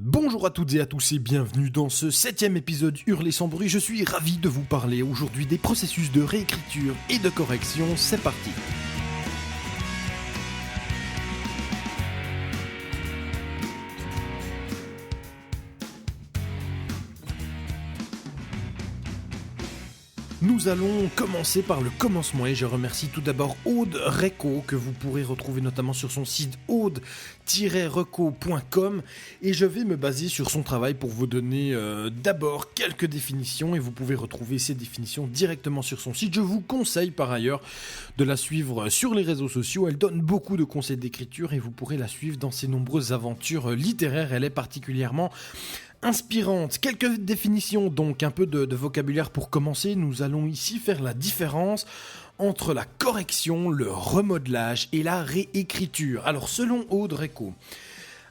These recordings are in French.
Bonjour à toutes et à tous et bienvenue dans ce 7ème épisode Hurler sans bruit. Je suis ravi de vous parler aujourd'hui des processus de réécriture et de correction. C'est parti. Nous allons commencer par le commencement et je remercie tout d'abord Aude Reco que vous pourrez retrouver notamment sur son site aude-reco.com et je vais me baser sur son travail pour vous donner d'abord quelques définitions et vous pouvez retrouver ces définitions directement sur son site. Je vous conseille par ailleurs de la suivre sur les réseaux sociaux, elle donne beaucoup de conseils d'écriture et vous pourrez la suivre dans ses nombreuses aventures littéraires, elle est particulièrement inspirante. Quelques définitions donc, un peu de vocabulaire pour commencer. Nous allons ici faire la différence entre la correction, le remodelage et la réécriture. Alors selon Aude Reco,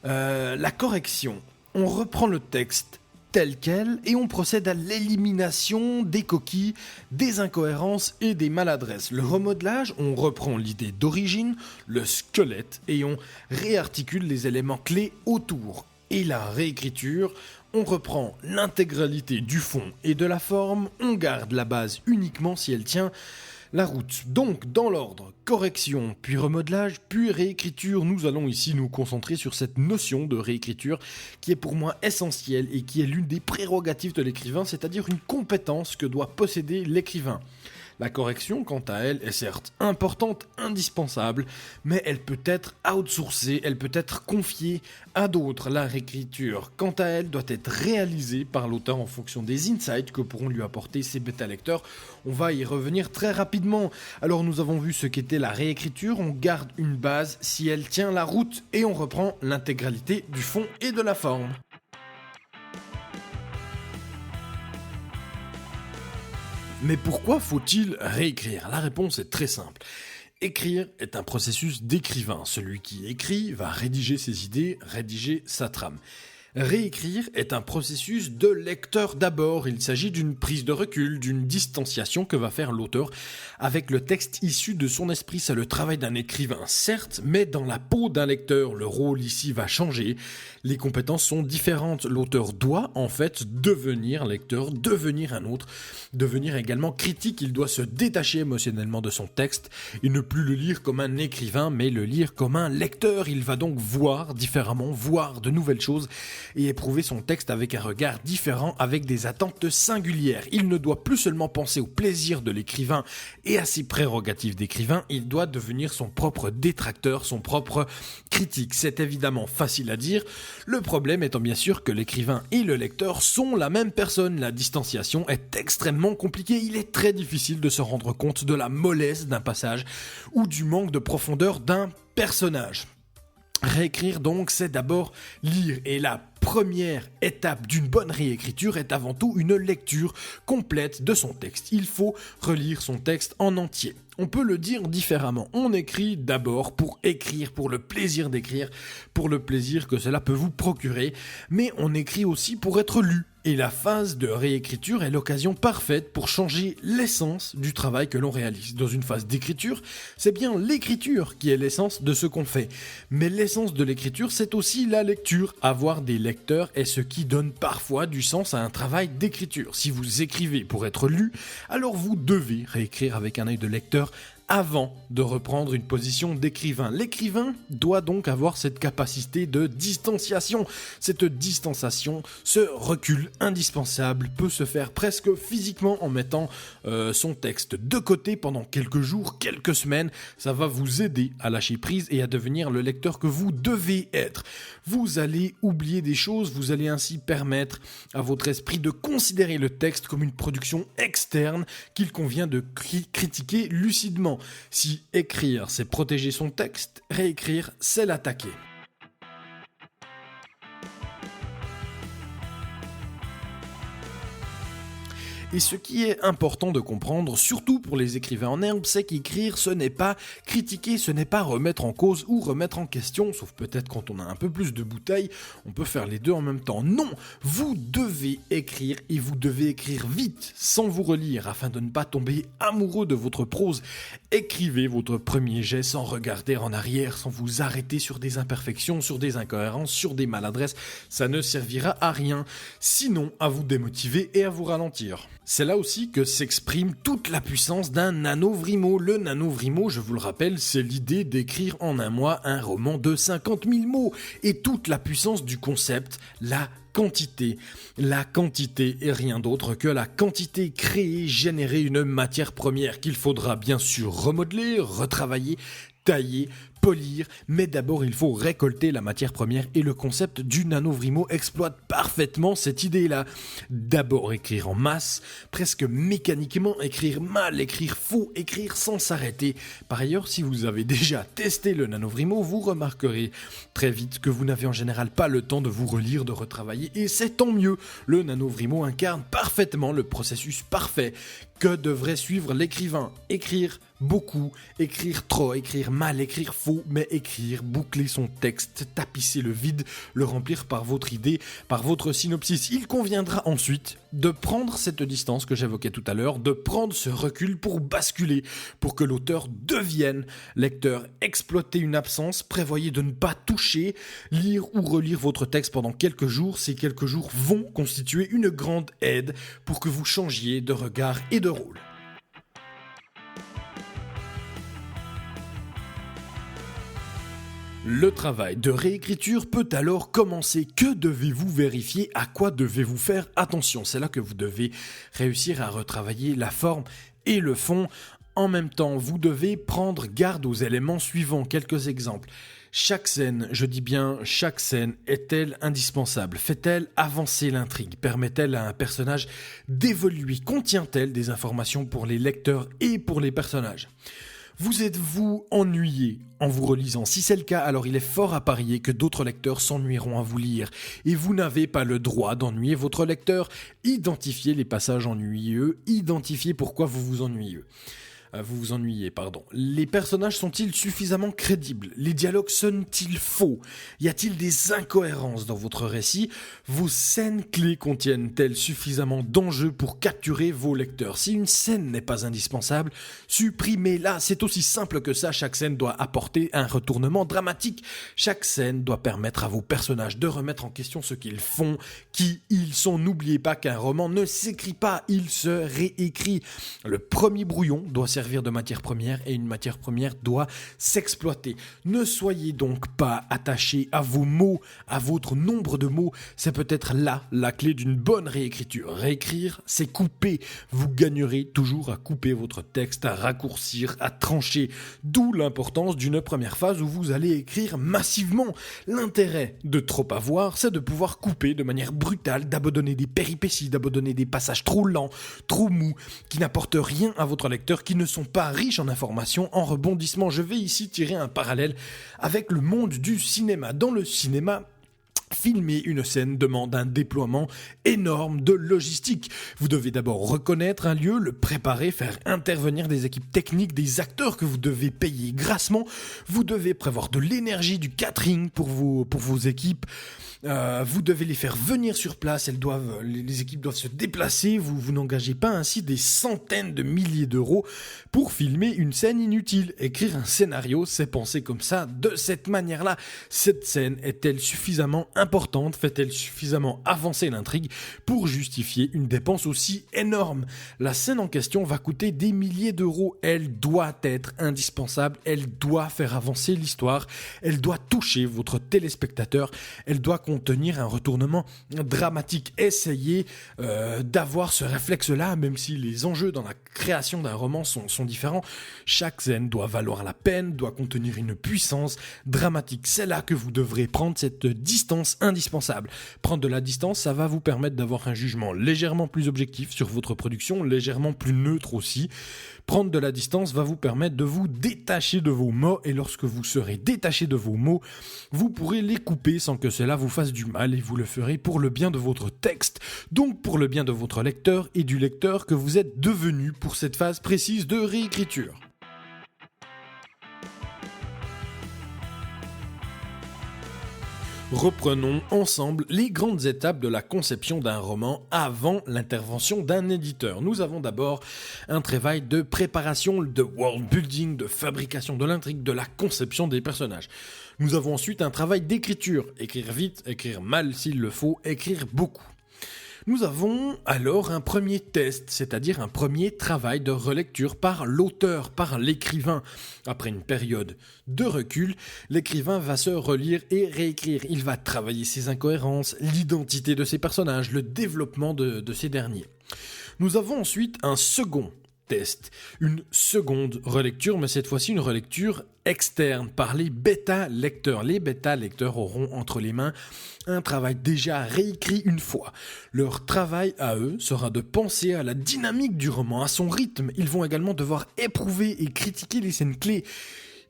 la correction, on reprend le texte tel quel et on procède à l'élimination des coquilles, des incohérences et des maladresses. Le remodelage, on reprend l'idée d'origine, le squelette et on réarticule les éléments clés autour. Et la réécriture, on reprend l'intégralité du fond et de la forme, on garde la base uniquement si elle tient la route. Donc, dans l'ordre, correction, puis remodelage, puis réécriture, nous allons ici nous concentrer sur cette notion de réécriture qui est pour moi essentielle et qui est l'une des prérogatives de l'écrivain, c'est-à-dire une compétence que doit posséder l'écrivain. La correction, quant à elle, est certes importante, indispensable, mais elle peut être outsourcée, elle peut être confiée à d'autres. La réécriture, quant à elle, doit être réalisée par l'auteur en fonction des insights que pourront lui apporter ses bêta-lecteurs. On va y revenir très rapidement. Alors nous avons vu ce qu'était la réécriture, on garde une base si elle tient la route et on reprend l'intégralité du fond et de la forme. Mais pourquoi faut-il réécrire ? La réponse est très simple. Écrire est un processus d'écrivain. Celui qui écrit va rédiger ses idées, rédiger sa trame. Réécrire est un processus de lecteur d'abord. Il s'agit d'une prise de recul, d'une distanciation que va faire l'auteur avec le texte issu de son esprit. C'est le travail d'un écrivain, certes, mais dans la peau d'un lecteur. Le rôle ici va changer. Les compétences sont différentes. L'auteur doit en fait devenir lecteur, devenir un autre, devenir également critique. Il doit se détacher émotionnellement de son texte et ne plus le lire comme un écrivain, mais le lire comme un lecteur. Il va donc voir différemment, voir de nouvelles choses et éprouver son texte avec un regard différent, avec des attentes singulières. Il ne doit plus seulement penser au plaisir de l'écrivain et à ses prérogatives d'écrivain, il doit devenir son propre détracteur, son propre critique. C'est évidemment facile à dire, le problème étant bien sûr que l'écrivain et le lecteur sont la même personne. La distanciation est extrêmement compliquée, il est très difficile de se rendre compte de la mollesse d'un passage ou du manque de profondeur d'un personnage. Réécrire donc, c'est d'abord lire, et la première étape d'une bonne réécriture est avant tout une lecture complète de son texte. Il faut relire son texte en entier. On peut le dire différemment, on écrit d'abord pour écrire, pour le plaisir d'écrire, pour le plaisir que cela peut vous procurer, mais on écrit aussi pour être lu. Et la phase de réécriture est l'occasion parfaite pour changer l'essence du travail que l'on réalise. Dans une phase d'écriture, c'est bien l'écriture qui est l'essence de ce qu'on fait. Mais l'essence de l'écriture, c'est aussi la lecture. Avoir des lecteurs est ce qui donne parfois du sens à un travail d'écriture. Si vous écrivez pour être lu, alors vous devez réécrire avec un œil de lecteur avant de reprendre une position d'écrivain. L'écrivain doit donc avoir cette capacité de distanciation. Cette distanciation, ce recul indispensable peut se faire presque physiquement en mettant son texte de côté pendant quelques jours, quelques semaines. Ça va vous aider à lâcher prise et à devenir le lecteur que vous devez être. Vous allez oublier des choses, vous allez ainsi permettre à votre esprit de considérer le texte comme une production externe qu'il convient de critiquer lucidement. Si écrire, c'est protéger son texte, réécrire, c'est l'attaquer. Et ce qui est important de comprendre, surtout pour les écrivains en herbe, c'est qu'écrire, ce n'est pas critiquer, ce n'est pas remettre en cause ou remettre en question, sauf peut-être quand on a un peu plus de bouteilles, on peut faire les deux en même temps. Non, vous devez écrire et vous devez écrire vite, sans vous relire, afin de ne pas tomber amoureux de votre prose. Écrivez votre premier jet sans regarder en arrière, sans vous arrêter sur des imperfections, sur des incohérences, sur des maladresses. Ça ne servira à rien, sinon à vous démotiver et à vous ralentir. C'est là aussi que s'exprime toute la puissance d'un NaNoWriMo. Le NaNoWriMo, je vous le rappelle, c'est l'idée d'écrire en un mois un roman de 50 000 mots. Et toute la puissance du concept, la quantité. La quantité est rien d'autre que la quantité créée, générer une matière première qu'il faudra bien sûr remodeler, retravailler, tailler, polir, mais d'abord il faut récolter la matière première et le concept du NaNoWriMo exploite parfaitement cette idée-là. D'abord écrire en masse, presque mécaniquement écrire mal, écrire faux, écrire sans s'arrêter. Par ailleurs, si vous avez déjà testé le NaNoWriMo, vous remarquerez très vite que vous n'avez en général pas le temps de vous relire, de retravailler, et c'est tant mieux. Le NaNoWriMo incarne parfaitement le processus parfait que devrait suivre l'écrivain. Écrire beaucoup, écrire trop, écrire mal, écrire faux, mais écrire, boucler son texte, tapisser le vide, le remplir par votre idée, par votre synopsis. Il conviendra ensuite de prendre cette distance que j'évoquais tout à l'heure, de prendre ce recul pour basculer, pour que l'auteur devienne lecteur. Exploiter une absence, prévoyez de ne pas toucher, lire ou relire votre texte pendant quelques jours. Ces quelques jours vont constituer une grande aide pour que vous changiez de regard et de rôle. Le travail de réécriture peut alors commencer. Que devez-vous vérifier? À quoi devez-vous faire attention? C'est là que vous devez réussir à retravailler la forme et le fond. En même temps, vous devez prendre garde aux éléments suivants. Quelques exemples. Chaque scène, je dis bien chaque scène, est-elle indispensable? Fait-elle avancer l'intrigue? Permet-elle à un personnage d'évoluer? Contient-elle des informations pour les lecteurs et pour les personnages? Vous êtes-vous ennuyé en vous relisant? Si c'est le cas, alors il est fort à parier que d'autres lecteurs s'ennuieront à vous lire. Et vous n'avez pas le droit d'ennuyer votre lecteur. Identifiez les passages ennuyeux, identifiez pourquoi vous vous ennuyez. Les personnages sont-ils suffisamment crédibles? Les dialogues sonnent-ils faux? Y a-t-il des incohérences dans votre récit? Vos scènes clés contiennent-elles suffisamment d'enjeux pour capturer vos lecteurs? Si une scène n'est pas indispensable, supprimez-la. C'est aussi simple que ça. Chaque scène doit apporter un retournement dramatique. Chaque scène doit permettre à vos personnages de remettre en question ce qu'ils font, qui ils sont. N'oubliez pas qu'un roman ne s'écrit pas, il se réécrit. Le premier brouillon doit servir de matière première et une matière première doit s'exploiter. Ne soyez donc pas attachés à vos mots, à votre nombre de mots. C'est peut-être là la clé d'une bonne réécriture. Réécrire, c'est couper. Vous gagnerez toujours à couper votre texte, à raccourcir, à trancher. D'où l'importance d'une première phase où vous allez écrire massivement. L'intérêt de trop avoir, c'est de pouvoir couper de manière brutale, d'abandonner des péripéties, d'abandonner des passages trop lents, trop mous, qui n'apportent rien à votre lecteur, qui ne sont pas riches en informations, en rebondissements. Je vais ici tirer un parallèle avec le monde du cinéma. Dans le cinéma, filmer une scène demande un déploiement énorme de logistique. Vous devez d'abord reconnaître un lieu, le préparer, faire intervenir des équipes techniques, des acteurs que vous devez payer grassement. Vous devez prévoir de l'énergie, du catering pour vos équipes. Vous devez les faire venir sur place, les équipes doivent se déplacer, vous n'engagez pas ainsi des centaines de milliers d'euros pour filmer une scène inutile. Écrire un scénario, c'est penser comme ça, de cette manière-là. Cette scène est-elle suffisamment importante? Fait-elle suffisamment avancer l'intrigue pour justifier une dépense aussi énorme? La scène en question va coûter des milliers d'euros, elle doit être indispensable, elle doit faire avancer l'histoire, elle doit toucher votre téléspectateur, elle doit contenir un retournement dramatique. Essayez d'avoir ce réflexe-là, même si les enjeux dans la création d'un roman sont différents. Chaque scène doit valoir la peine, doit contenir une puissance dramatique. C'est là que vous devrez prendre cette distance distance indispensable. Prendre de la distance, ça va vous permettre d'avoir un jugement légèrement plus objectif sur votre production, légèrement plus neutre aussi. Prendre de la distance va vous permettre de vous détacher de vos mots, et lorsque vous serez détaché de vos mots, vous pourrez les couper sans que cela vous fasse du mal, et vous le ferez pour le bien de votre texte, donc pour le bien de votre lecteur et du lecteur que vous êtes devenu pour cette phase précise de réécriture. Reprenons ensemble les grandes étapes de la conception d'un roman avant l'intervention d'un éditeur. Nous avons d'abord un travail de préparation, de world building, de fabrication de l'intrigue, de la conception des personnages. Nous avons ensuite un travail d'écriture, écrire vite, écrire mal s'il le faut, écrire beaucoup. Nous avons alors un premier test, c'est-à-dire un premier travail de relecture par l'auteur, par l'écrivain. Après une période de recul, l'écrivain va se relire et réécrire. Il va travailler ses incohérences, l'identité de ses personnages, le développement de ces derniers. Nous avons ensuite un second test, une seconde relecture, mais cette fois-ci une relecture externe par les bêta-lecteurs. Les bêta-lecteurs auront entre les mains un travail déjà réécrit une fois. Leur travail à eux sera de penser à la dynamique du roman, à son rythme. Ils vont également devoir éprouver et critiquer les scènes clés.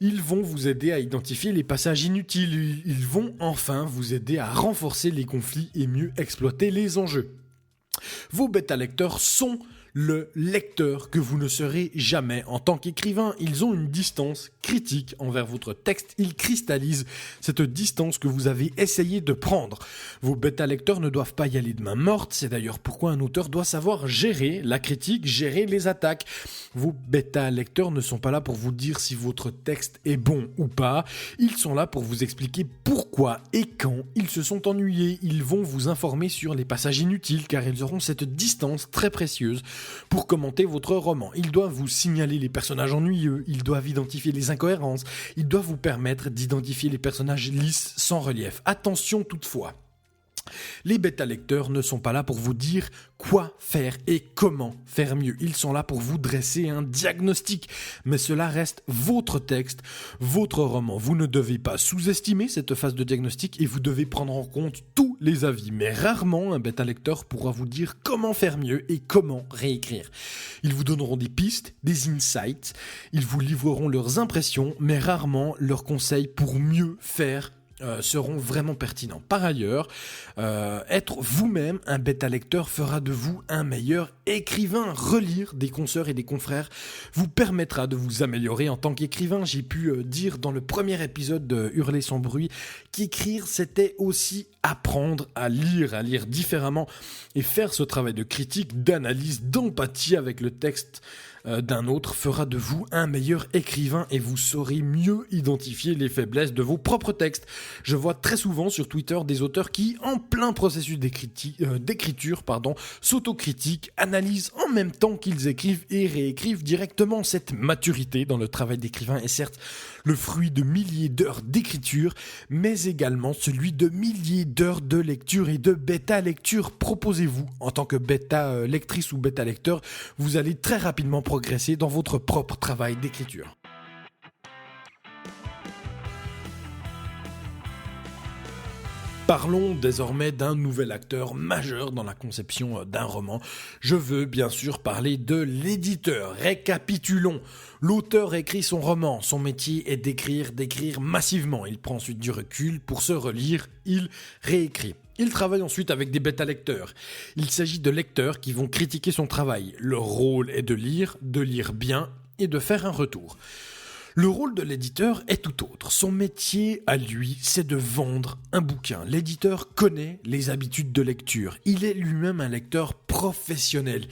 Ils vont vous aider à identifier les passages inutiles. Ils vont enfin vous aider à renforcer les conflits et mieux exploiter les enjeux. Vos bêta-lecteurs sont le lecteur que vous ne serez jamais en tant qu'écrivain. Ils ont une distance critique envers votre texte. Ils cristallisent cette distance que vous avez essayé de prendre. Vos bêta-lecteurs ne doivent pas y aller de main morte. C'est d'ailleurs pourquoi un auteur doit savoir gérer la critique, gérer les attaques. Vos bêta-lecteurs ne sont pas là pour vous dire si votre texte est bon ou pas. Ils sont là pour vous expliquer pourquoi et quand ils se sont ennuyés. Ils vont vous informer sur les passages inutiles car ils auront cette distance très précieuse pour commenter votre roman. Ils doivent vous signaler les personnages ennuyeux, ils doivent identifier les incohérences, ils doivent vous permettre d'identifier les personnages lisses sans relief. Attention toutefois, les bêta-lecteurs ne sont pas là pour vous dire quoi faire et comment faire mieux. Ils sont là pour vous dresser un diagnostic. Mais cela reste votre texte, votre roman. Vous ne devez pas sous-estimer cette phase de diagnostic et vous devez prendre en compte tous les avis. Mais rarement un bêta-lecteur pourra vous dire comment faire mieux et comment réécrire. Ils vous donneront des pistes, des insights. Ils vous livreront leurs impressions, mais rarement leurs conseils pour mieux faire seront vraiment pertinents. Par ailleurs, être vous-même un bêta-lecteur fera de vous un meilleur écrivain. Relire des consoeurs et des confrères vous permettra de vous améliorer en tant qu'écrivain. J'ai pu dire dans le premier épisode de Hurler sans bruit qu'écrire c'était aussi apprendre à lire différemment et faire ce travail de critique, d'analyse, d'empathie avec le texte d'un autre fera de vous un meilleur écrivain et vous saurez mieux identifier les faiblesses de vos propres textes. Je vois très souvent sur Twitter des auteurs qui, en plein processus d'écriture, s'autocritiquent, analysent en même temps qu'ils écrivent et réécrivent directement. Cette maturité dans le travail d'écrivain est certes le fruit de milliers d'heures d'écriture, mais également celui de milliers d'heures de lecture et de bêta-lecture. Proposez-vous, en tant que bêta-lectrice ou bêta-lecteur, vous allez très rapidement progresser dans votre propre travail d'écriture. Parlons désormais d'un nouvel acteur majeur dans la conception d'un roman. Je veux bien sûr parler de l'éditeur. Récapitulons. L'auteur écrit son roman. Son métier est d'écrire massivement. Il prend ensuite du recul pour se relire. Il réécrit. Il travaille ensuite avec des bêta-lecteurs. Il s'agit de lecteurs qui vont critiquer son travail. Leur rôle est de lire bien et de faire un retour. Le rôle de l'éditeur est tout autre. Son métier, à lui, c'est de vendre un bouquin. L'éditeur connaît les habitudes de lecture. Il est lui-même un lecteur professionnel.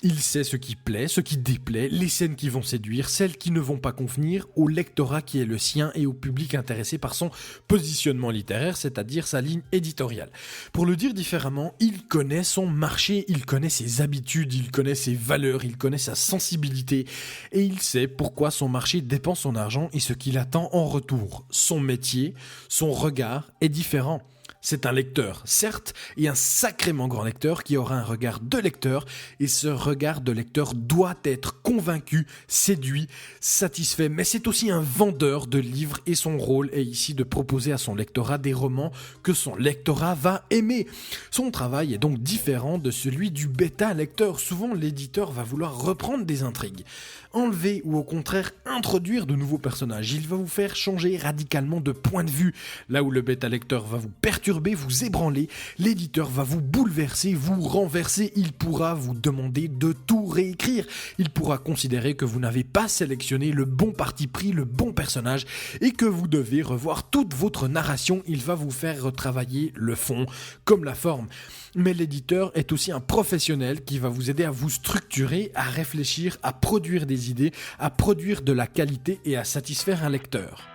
Il sait ce qui plaît, ce qui déplaît, les scènes qui vont séduire, celles qui ne vont pas convenir au lectorat qui est le sien et au public intéressé par son positionnement littéraire, c'est-à-dire sa ligne éditoriale. Pour le dire différemment, il connaît son marché, il connaît ses habitudes, il connaît ses valeurs, il connaît sa sensibilité et il sait pourquoi son marché dépense son argent et ce qu'il attend en retour. Son métier, son regard est différent. c'est un lecteur, certes, et un sacrément grand lecteur qui aura un regard de lecteur, et ce regard de lecteur doit être convaincu, séduit, satisfait, mais c'est aussi un vendeur de livres et son rôle est ici de proposer à son lectorat des romans que son lectorat va aimer. Son travail est donc différent de celui du bêta-lecteur. Souvent, l'éditeur va vouloir reprendre des intrigues, enlever ou au contraire introduire de nouveaux personnages. Il va vous faire changer radicalement de point de vue. Là où le bêta-lecteur va vous perturber, vous ébranler, l'éditeur va vous bouleverser, vous renverser. Il pourra vous demander de tout réécrire. Il pourra considérer que vous n'avez pas sélectionné le bon parti pris, le bon personnage et que vous devez revoir toute votre narration. Il va vous faire retravailler le fond comme la forme. Mais l'éditeur est aussi un professionnel qui va vous aider à vous structurer, à réfléchir, à produire des idées, à produire de la qualité et à satisfaire un lecteur.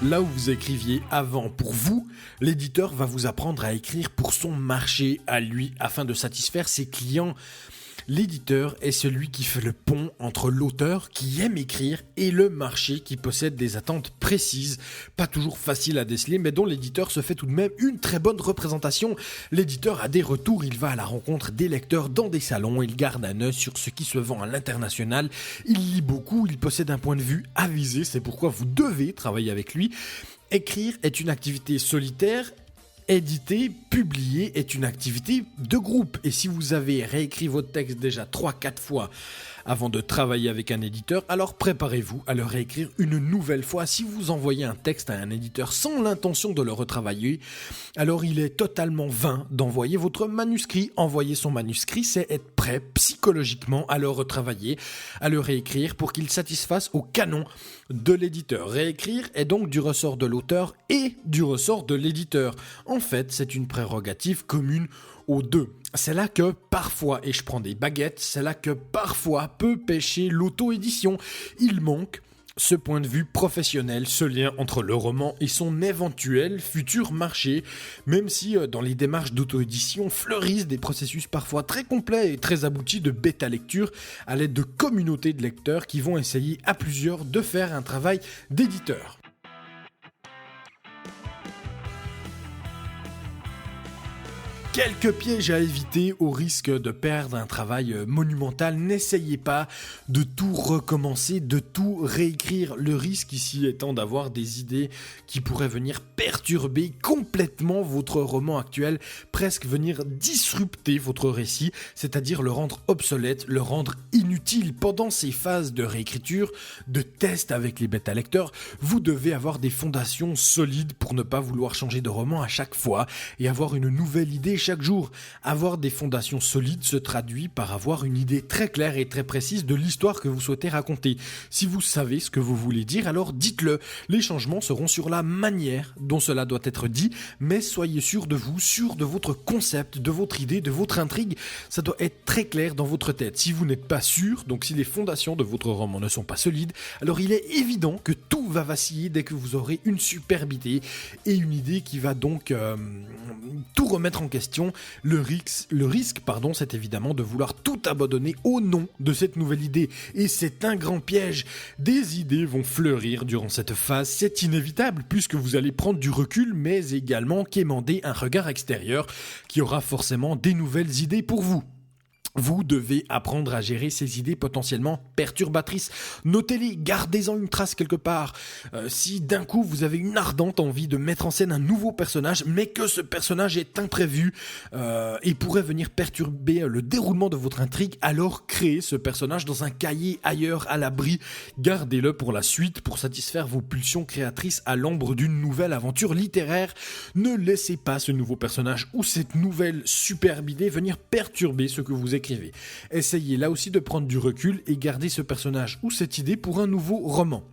Là où vous écriviez avant pour vous, l'éditeur va vous apprendre à écrire pour son marché à lui afin de satisfaire ses clients. L'éditeur est celui qui fait le pont entre l'auteur qui aime écrire et le marché qui possède des attentes précises, pas toujours faciles à déceler, mais dont l'éditeur se fait tout de même une très bonne représentation. L'éditeur a des retours, il va à la rencontre des lecteurs dans des salons, il garde un œil sur ce qui se vend à l'international, il lit beaucoup, il possède un point de vue avisé, c'est pourquoi vous devez travailler avec lui. Écrire est une activité solitaire. Éditer, publier est une activité de groupe. Et si vous avez réécrit votre texte déjà 3-4 fois avant de travailler avec un éditeur, alors préparez-vous à le réécrire une nouvelle fois. Si vous envoyez un texte à un éditeur sans l'intention de le retravailler, alors il est totalement vain d'envoyer votre manuscrit. Envoyer son manuscrit, c'est être prêt psychologiquement à le retravailler, à le réécrire pour qu'il satisfasse au canon de l'éditeur. Réécrire est donc du ressort de l'auteur et du ressort de l'éditeur. En fait, c'est une prérogative commune aux deux. C'est là que parfois, et je prends des baguettes, c'est là que parfois peut pêcher l'auto-édition. Il manque ce point de vue professionnel, ce lien entre le roman et son éventuel futur marché, même si dans les démarches d'auto-édition fleurissent des processus parfois très complets et très aboutis de bêta-lecture à l'aide de communautés de lecteurs qui vont essayer à plusieurs de faire un travail d'éditeur. Quelques pièges à éviter au risque de perdre un travail monumental. N'essayez pas de tout recommencer, de tout réécrire. Le risque ici étant d'avoir des idées qui pourraient venir perturber complètement votre roman actuel, presque venir disrupter votre récit, c'est-à-dire le rendre obsolète, le rendre inutile. Pendant ces phases de réécriture, de test avec les bêta-lecteurs, vous devez avoir des fondations solides pour ne pas vouloir changer de roman à chaque fois et avoir une nouvelle idée chaque jour. Avoir des fondations solides se traduit par avoir une idée très claire et très précise de l'histoire que vous souhaitez raconter. Si vous savez ce que vous voulez dire, alors dites-le. Les changements seront sur la manière dont cela doit être dit, mais soyez sûr de vous, sûr de votre concept, de votre idée, de votre intrigue. Ça doit être très clair dans votre tête. Si vous n'êtes pas sûr, donc si les fondations de votre roman ne sont pas solides, alors il est évident que tout va vaciller dès que vous aurez une superbe idée et une idée qui va donc tout remettre en question. Le risque, c'est évidemment de vouloir tout abandonner au nom de cette nouvelle idée. Et c'est un grand piège. Des idées vont fleurir durant cette phase. C'est inévitable puisque vous allez prendre du recul, mais également quémander un regard extérieur qui aura forcément des nouvelles idées pour vous. Vous devez apprendre à gérer ces idées potentiellement perturbatrices. Notez-les, gardez-en une trace quelque part. Si d'un coup vous avez une ardente envie de mettre en scène un nouveau personnage, mais que ce personnage est imprévu et pourrait venir perturber le déroulement de votre intrigue, alors créez ce personnage dans un cahier ailleurs à l'abri. Gardez-le pour la suite, pour satisfaire vos pulsions créatrices à l'ombre d'une nouvelle aventure littéraire. Ne laissez pas ce nouveau personnage ou cette nouvelle superbe idée venir perturber ce que vous écrivez. Essayez là aussi de prendre du recul et garder ce personnage ou cette idée pour un nouveau roman.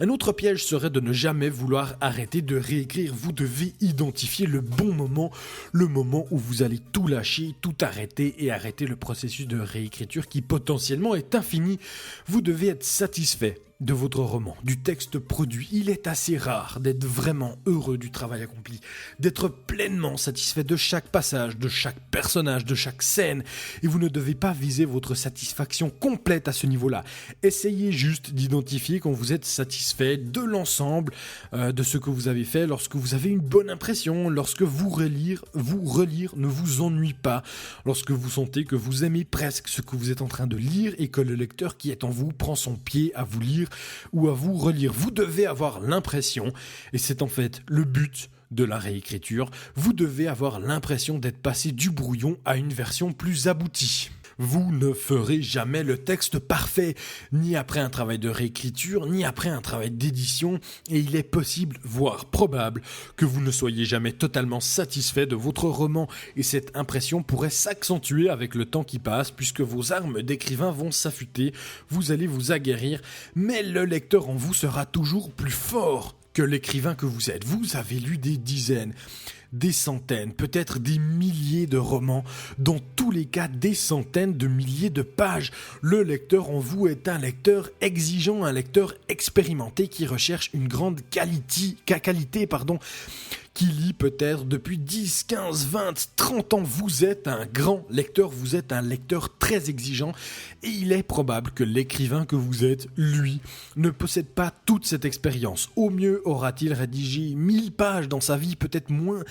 Un autre piège serait de ne jamais vouloir arrêter de réécrire. Vous devez identifier le bon moment, le moment où vous allez tout lâcher, tout arrêter et arrêter le processus de réécriture qui potentiellement est infini. Vous devez être satisfait de votre roman, du texte produit, il est assez rare d'être vraiment heureux du travail accompli, d'être pleinement satisfait de chaque passage, de chaque personnage, de chaque scène, et vous ne devez pas viser votre satisfaction complète à ce niveau-là. Essayez juste d'identifier quand vous êtes satisfait de l'ensemble de ce que vous avez fait, lorsque vous avez une bonne impression, lorsque vous relire ne vous ennuie pas, lorsque vous sentez que vous aimez presque ce que vous êtes en train de lire et que le lecteur qui est en vous prend son pied à vous lire ou à vous relire. Vous devez avoir l'impression, et c'est en fait le but de la réécriture, vous devez avoir l'impression d'être passé du brouillon à une version plus aboutie. Vous ne ferez jamais le texte parfait, ni après un travail de réécriture, ni après un travail d'édition, et il est possible, voire probable, que vous ne soyez jamais totalement satisfait de votre roman, et cette impression pourrait s'accentuer avec le temps qui passe, puisque vos armes d'écrivain vont s'affûter, vous allez vous aguerrir, mais le lecteur en vous sera toujours plus fort que l'écrivain que vous êtes. Vous avez lu des dizaines, des centaines, peut-être des milliers de romans, dans tous les cas des centaines de milliers de pages. Le lecteur en vous est un lecteur exigeant, un lecteur expérimenté qui recherche une grande qualité, qui lit peut-être depuis 10, 15, 20, 30 ans. Vous êtes un grand lecteur, vous êtes un lecteur très exigeant et il est probable que l'écrivain que vous êtes, lui, ne possède pas toute cette expérience. Au mieux aura-t-il rédigé 1000 pages dans sa vie, peut-être moins,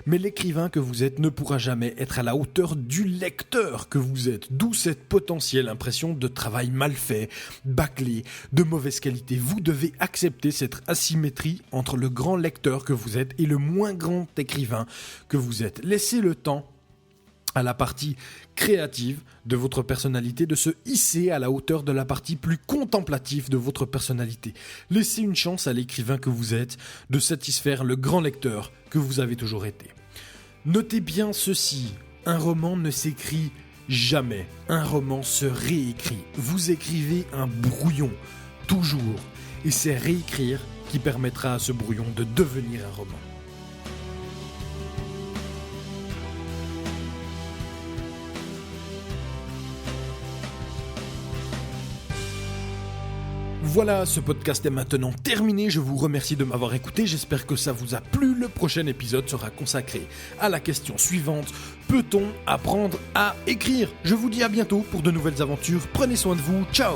mais l'écrivain que vous êtes ne pourra jamais être à la hauteur du lecteur que vous êtes, d'où cette potentielle impression de travail mal fait, bâclé, de mauvaise qualité. Vous devez accepter cette asymétrie entre le grand lecteur que vous êtes et le moins grand écrivain que vous êtes. Laissez le temps à la partie créative de votre personnalité de se hisser à la hauteur de la partie plus contemplative de votre personnalité. Laissez une chance à l'écrivain que vous êtes de satisfaire le grand lecteur que vous avez toujours été. Notez bien ceci, un roman ne s'écrit jamais, un roman se réécrit. Vous écrivez un brouillon, toujours, et c'est réécrire qui permettra à ce brouillon de devenir un roman. Voilà, ce podcast est maintenant terminé, je vous remercie de m'avoir écouté, j'espère que ça vous a plu. Le prochain épisode sera consacré à la question suivante: peut-on apprendre à écrire ? Je vous dis à bientôt pour de nouvelles aventures, prenez soin de vous, ciao !